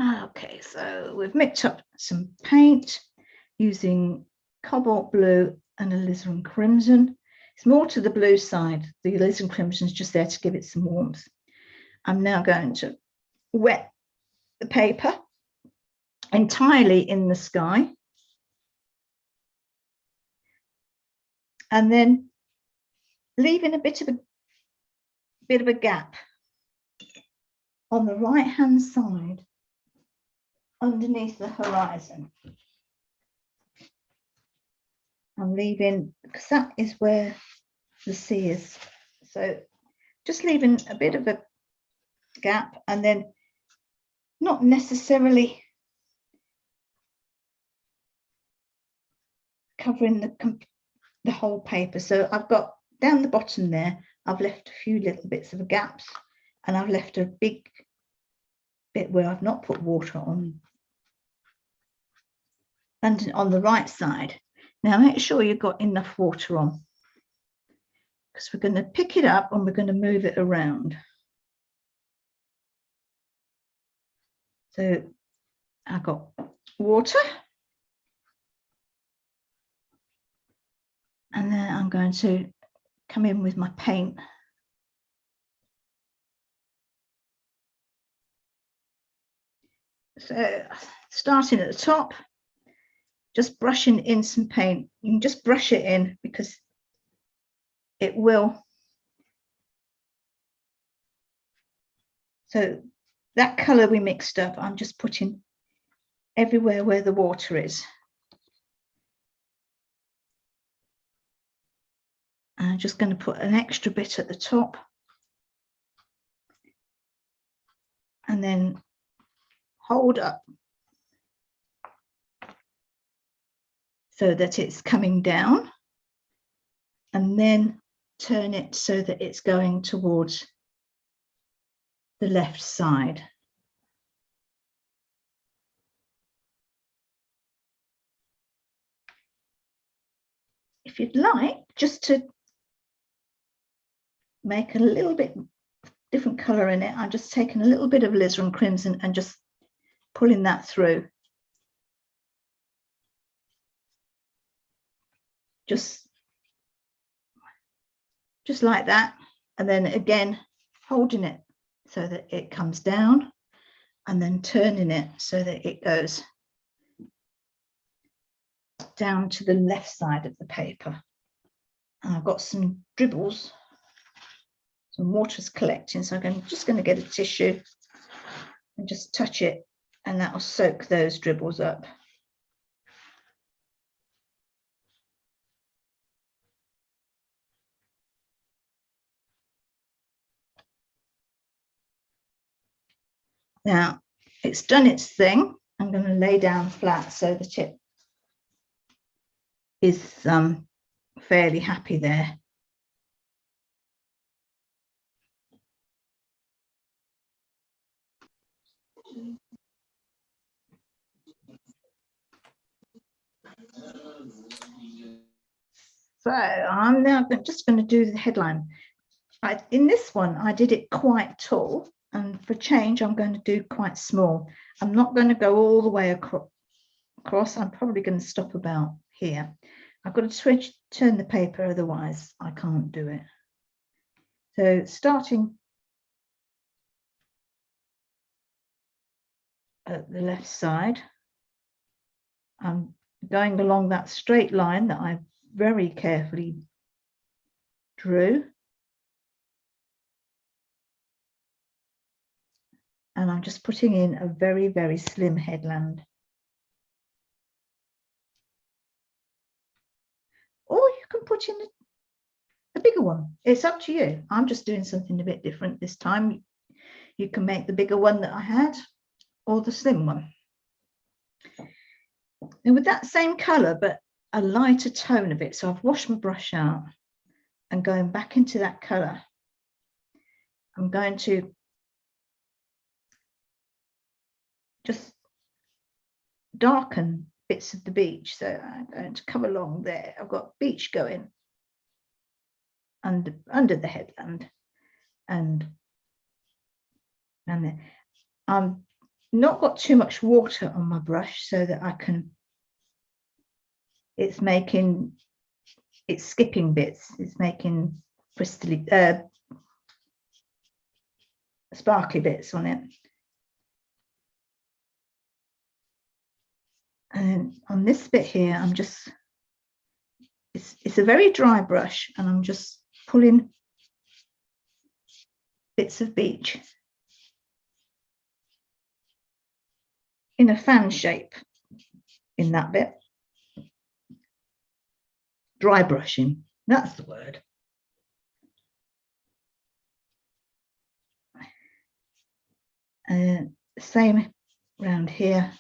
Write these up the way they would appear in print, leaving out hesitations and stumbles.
Okay, so we've mixed up some paint using cobalt blue and alizarin crimson. It's more to the blue side. The alizarin crimson is just there to give it some warmth. I'm now going to wet the paper entirely in the sky, and then leaving a bit of a gap on the right hand side underneath the horizon. I'm leaving, because that is where the sea is, so just leaving a bit of a gap, and then not necessarily covering the whole paper. So I've got down the bottom there, I've left a few little bits of gaps, and I've left a big bit where I've not put water on, and on the right side. Now make sure you've got enough water on, because we're going to pick it up and we're going to move it around. So I've got water, and then I'm going to come in with my paint. So starting at the top, just brushing in some paint. You can just brush it in because it will. So that colour we mixed up, I'm just putting everywhere where the water is. I'm just going to put an extra bit at the top, and then hold up so that it's coming down, and then turn it so that it's going towards the left side. If you'd like, just to make a little bit different colour in it, I'm just taking a little bit of alizarin crimson and just pulling that through. Just like that, and then again holding it so that it comes down, and then turning it so that it goes down to the left side of the paper. And I've got some dribbles, some water's collecting, so I'm just going to get a tissue and just touch it, and that will soak those dribbles up. Now it's done its thing. I'm going to lay down flat so that it is fairly happy there. So I'm now just going to do the headline. In this one, I did it quite tall, and for change, I'm going to do quite small. I'm not going to go all the way across. I'm probably going to stop about here. I've got to turn the paper, otherwise I can't do it. So starting at the left side, I'm going along that straight line that I very carefully drew. And I'm just putting in a very, very slim headland. Or you can put in a bigger one. It's up to you. I'm just doing something a bit different this time. You can make the bigger one that I had, or the slim one. And with that same colour, but a lighter tone of it. So I've washed my brush out, and going back into that colour, I'm going to just darken bits of the beach. So I'm going to come along there. I've got beach going under the headland, and then I'm not got too much water on my brush so that I can, it's skipping bits, it's making crystally, sparkly bits on it. And on this bit here, I'm just, it's a very dry brush, and I'm just pulling bits of beach in a fan shape in that bit. Dry brushing, that's the word. Same around here.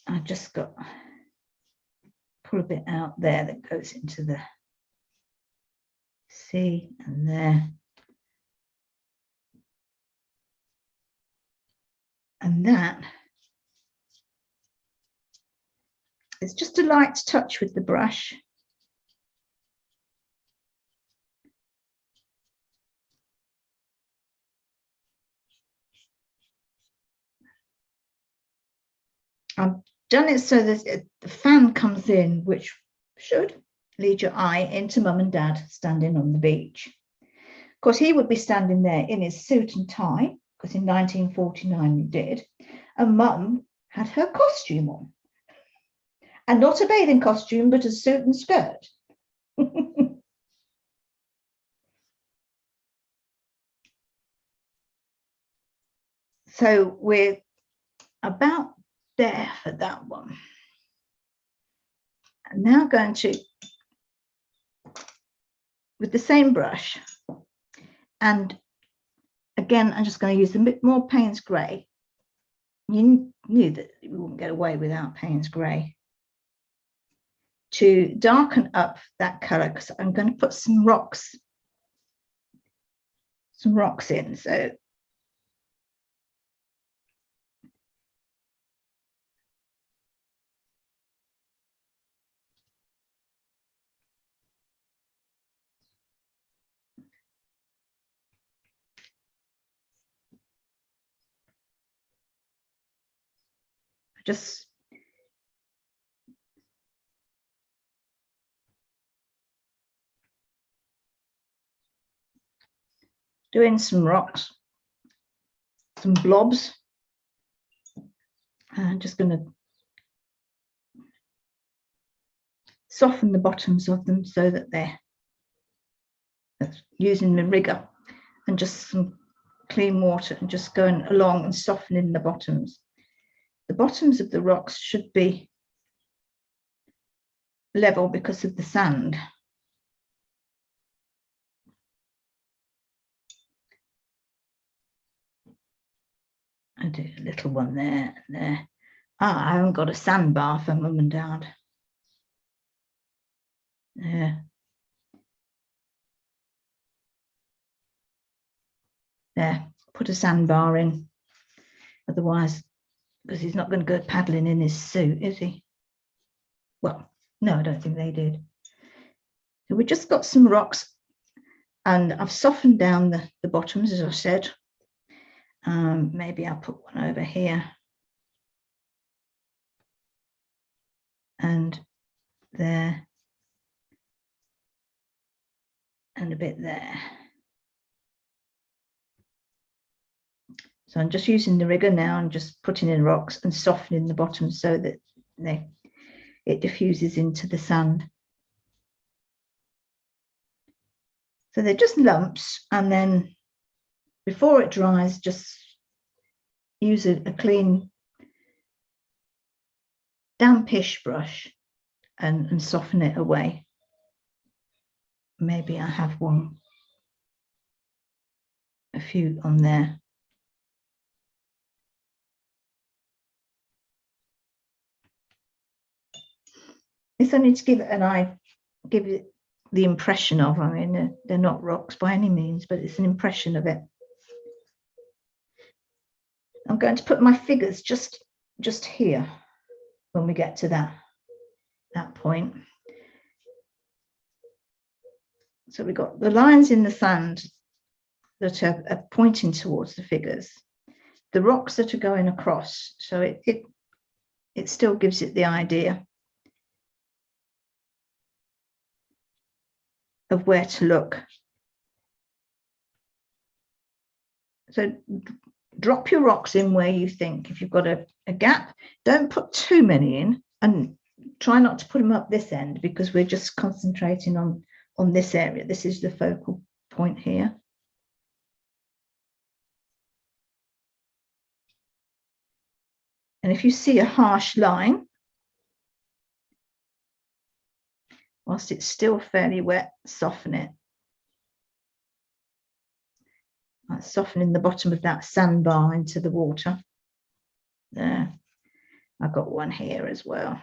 I just got, pull a bit out there that goes into the sea, and there. And that is just a light touch with the brush. I've done it so that the fan comes in, which should lead your eye into Mum and Dad standing on the beach. Of course, he would be standing there in his suit and tie, because in 1949 he did, and Mum had her costume on. And not a bathing costume, but a suit and skirt. So we're about there for that one. I'm now going to, with the same brush, and again, I'm just going to use a bit more Payne's Grey. You knew that you wouldn't get away without Payne's Grey, to darken up that colour, because I'm going to put some rocks in. So just doing some rocks, some blobs. I'm just going to soften the bottoms of them so that they're using the rigger and just some clean water and just going along and softening the bottoms. The bottoms of the rocks should be level because of the sand. I do a little one there and there. I haven't got a sandbar for Mum and Dad. Yeah. There, put a sandbar in. Otherwise, because he's not going to go paddling in his suit, is he? Well, no, I don't think they did. So we just got some rocks, and I've softened down the bottoms, as I said. Maybe I'll put one over here. And there. And a bit there. So I'm just using the rigger now and just putting in rocks and softening the bottom so that it diffuses into the sand. So they're just lumps, and then before it dries, just use a clean dampish brush and soften it away. Maybe I have a few on there. It's only to give it the impression of, I mean, they're not rocks by any means, but it's an impression of it. I'm going to put my figures just here when we get to that. that point. So we've got the lines in the sand that are pointing towards the figures, the rocks that are going across. So it still gives it the idea of where to look. So drop your rocks in where you think. If you've got a gap, don't put too many in, and try not to put them up this end, because we're just concentrating on this area. This is the focal point here. And if you see a harsh line, whilst it's still fairly wet, soften it. Like softening the bottom of that sandbar into the water. There, I've got one here as well.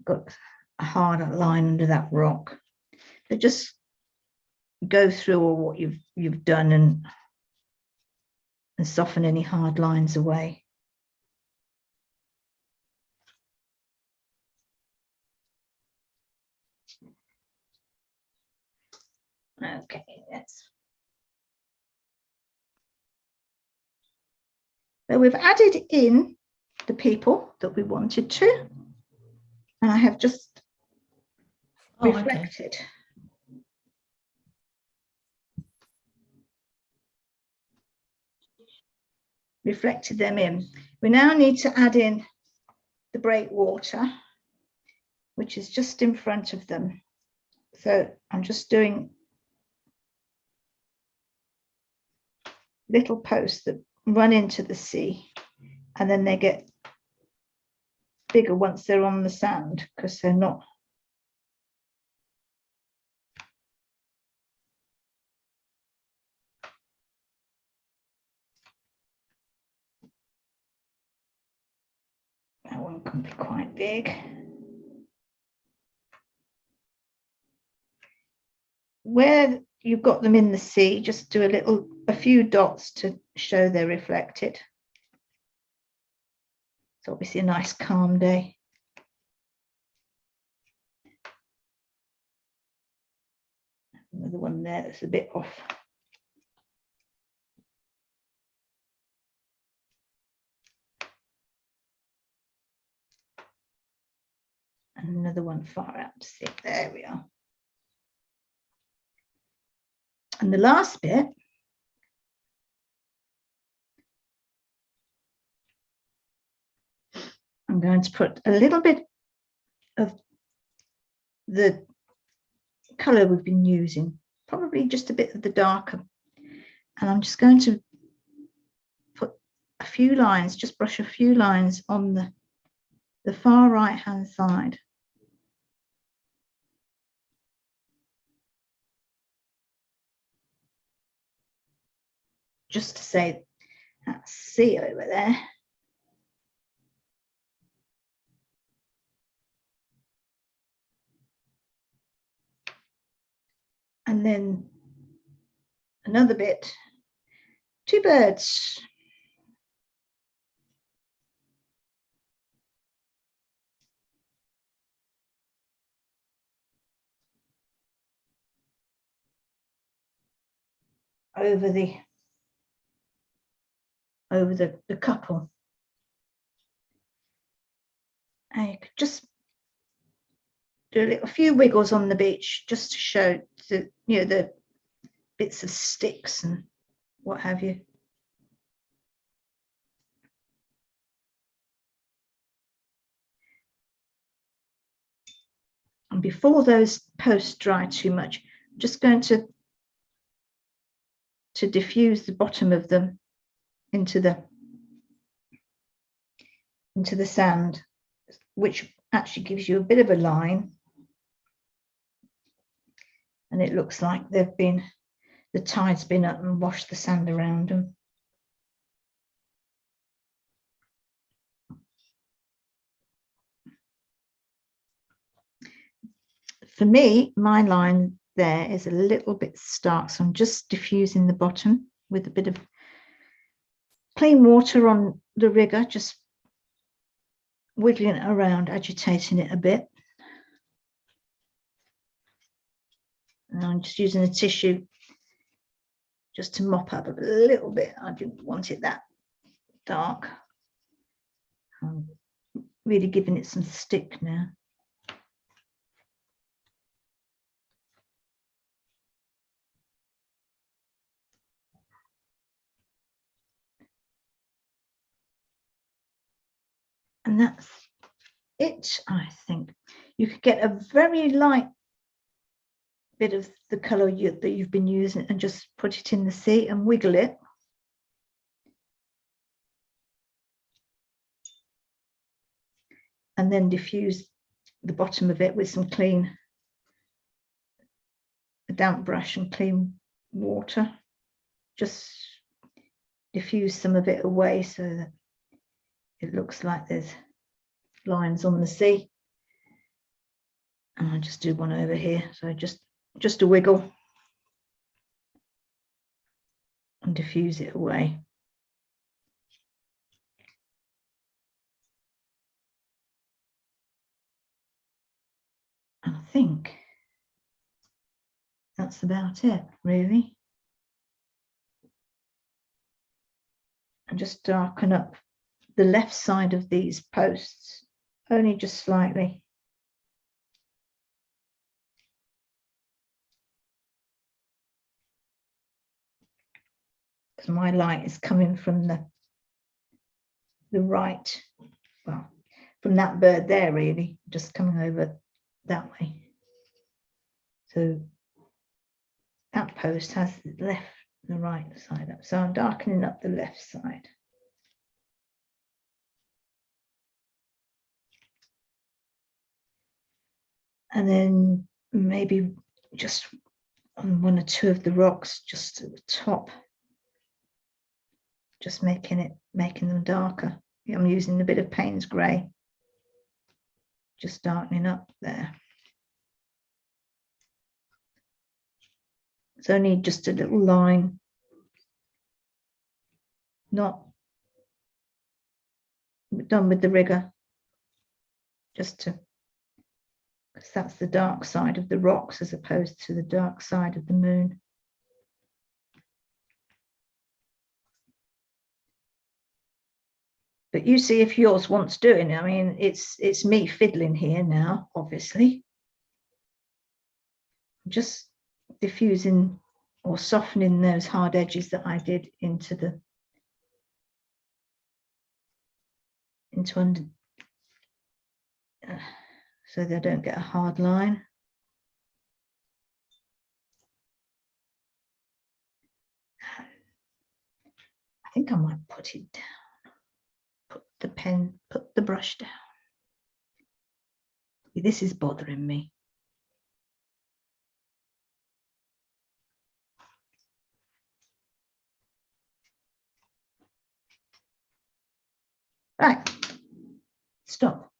Got a harder line under that rock. So just go through all what you've done and soften any hard lines away. Okay, so we've added in the people that we wanted to, and I have just reflected. Okay. Reflected them in. We now need to add in the breakwater, which is just in front of them. So I'm just doing little posts that run into the sea, and then they get bigger once they're on the sand, because they're not that one can be quite big. Where you've got them in the sea, just do a few dots to show they're reflected. It's obviously a nice calm day. Another one there that's a bit off. And another one far out to sea. There we are. And the last bit, I'm going to put a little bit of the colour we've been using, probably just a bit of the darker. And I'm just going to put a few lines, just brush a few lines on the far right hand side. Just to say that's sea over there. And then another bit, two birds. Over the couple. And you could just do a few wiggles on the beach just to show the bits of sticks and what have you. And before those posts dry too much, I'm just going to diffuse the bottom of them into the sand, which actually gives you a bit of a line, and it looks like the tide's been up and washed the sand around them. For me, my line there is a little bit stark, so I'm just diffusing the bottom with a bit of plain water on the rigger, just wiggling it around, agitating it a bit. And I'm just using a tissue just to mop up a little bit. I didn't want it that dark. I'm really giving it some stick now. And that's it, I think. You could get a very light bit of the colour that you've been using and just put it in the sea and wiggle it. And then diffuse the bottom of it with some a damp brush and clean water. Just diffuse some of it away so that it looks like there's lines on the sea. And I just do one over here. So just a wiggle and diffuse it away. And I think that's about it, really. And just darken up the left side of these posts, only just slightly. Because my light is coming from the right, well, from that bird there, really, just coming over that way. So that post has the left and the right side up. So I'm darkening up the left side. And then maybe just on one or two of the rocks, just at the top, just making them darker. I'm using a bit of Payne's grey, just darkening up there. It's only just a little line, not done with the rigger, just to, because that's the dark side of the rocks as opposed to the dark side of the moon. But you see if yours wants doing. I mean, it's me fiddling here now, obviously. Just diffusing or softening those hard edges that I did into under, so they don't get a hard line. I think I might put it down. Put the brush down. This is bothering me. Right, stop.